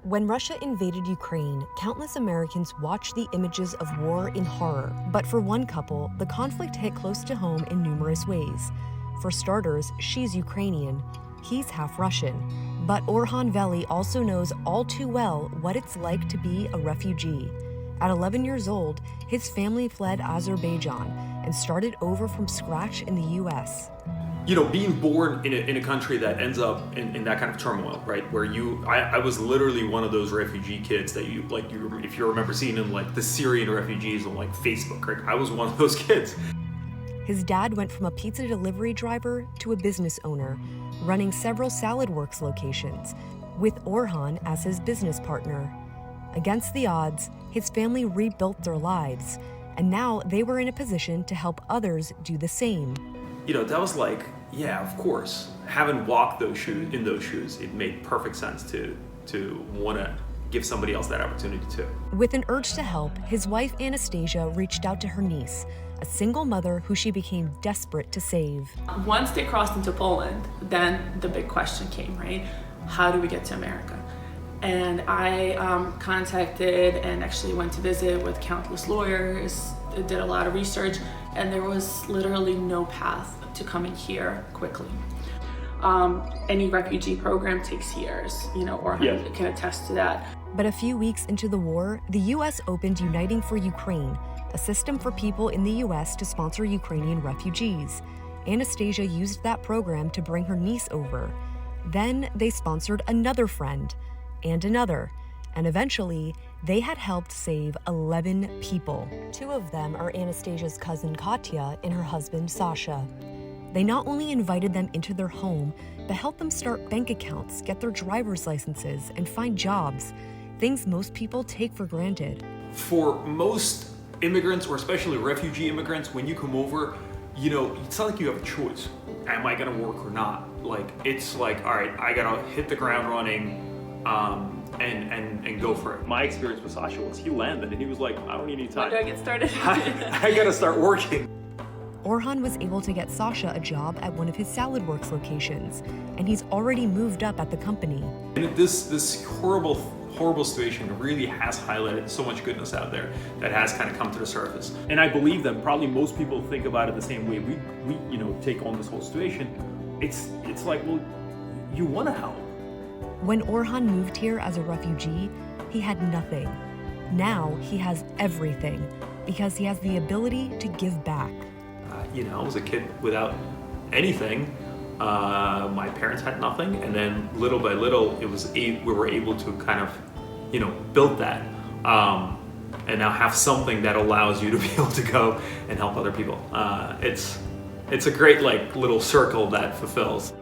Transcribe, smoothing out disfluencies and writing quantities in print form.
When Russia invaded Ukraine, countless Americans watched the images of war in horror. But for one couple, the conflict hit close to home in numerous ways. For starters, she's Ukrainian. He's half Russian. But Orhan Veli also knows all too well what it's like to be a refugee. At 11 years old, his family fled Azerbaijan and started over from scratch in the U.S. You know, being born in a country that ends up in that kind of turmoil, right? Where I was literally one of those refugee kids that if you remember seeing in like the Syrian refugees on like Facebook, right? I was one of those kids. His dad went from a pizza delivery driver to a business owner, running several Salad Works locations, with Orhan as his business partner. Against the odds, his family rebuilt their lives, and now they were in a position to help others do the same. You know, that was like, yeah, of course. Having walked those shoes, it made perfect sense to want to give somebody else that opportunity too. With an urge to help, his wife Anastasia reached out to her niece, a single mother who she became desperate to save. Once they crossed into Poland, then the big question came, right? How do we get to America? And I contacted and actually went to visit with countless lawyers, did a lot of research, and there was literally no path to coming here quickly. Any refugee program takes years, Orhan can attest to that. But a few weeks into the war, the U.S. opened Uniting for Ukraine, a system for people in the U.S. to sponsor Ukrainian refugees. Anastasia used that program to bring her niece over. Then they sponsored another friend, and another, and eventually they had helped save 11 people. 2 of them are Anastasia's cousin Katya and her husband Sasha. They not only invited them into their home, but helped them start bank accounts, get their driver's licenses, and find jobs, things most people take for granted. For most immigrants, or especially refugee immigrants, when you come over, it's not like you have a choice. Am I gonna work or not? Like, it's like, all right, I gotta hit the ground running, and go for it. My experience with Sasha was he landed and he was like, I don't need any time. When do I get started? I gotta start working. Orhan was able to get Sasha a job at one of his Salad Works locations, and he's already moved up at the company. And this horrible situation really has highlighted so much goodness out there that has kind of come to the surface. And I believe that probably most people think about it the same way we take on this whole situation. It's like, well, you want to help. When Orhan moved here as a refugee, he had nothing. Now he has everything because he has the ability to give back. I was a kid without anything. My parents had nothing, and then little by little, we were able to kind of, build that, and now have something that allows you to be able to go and help other people. It's a great little circle that fulfills.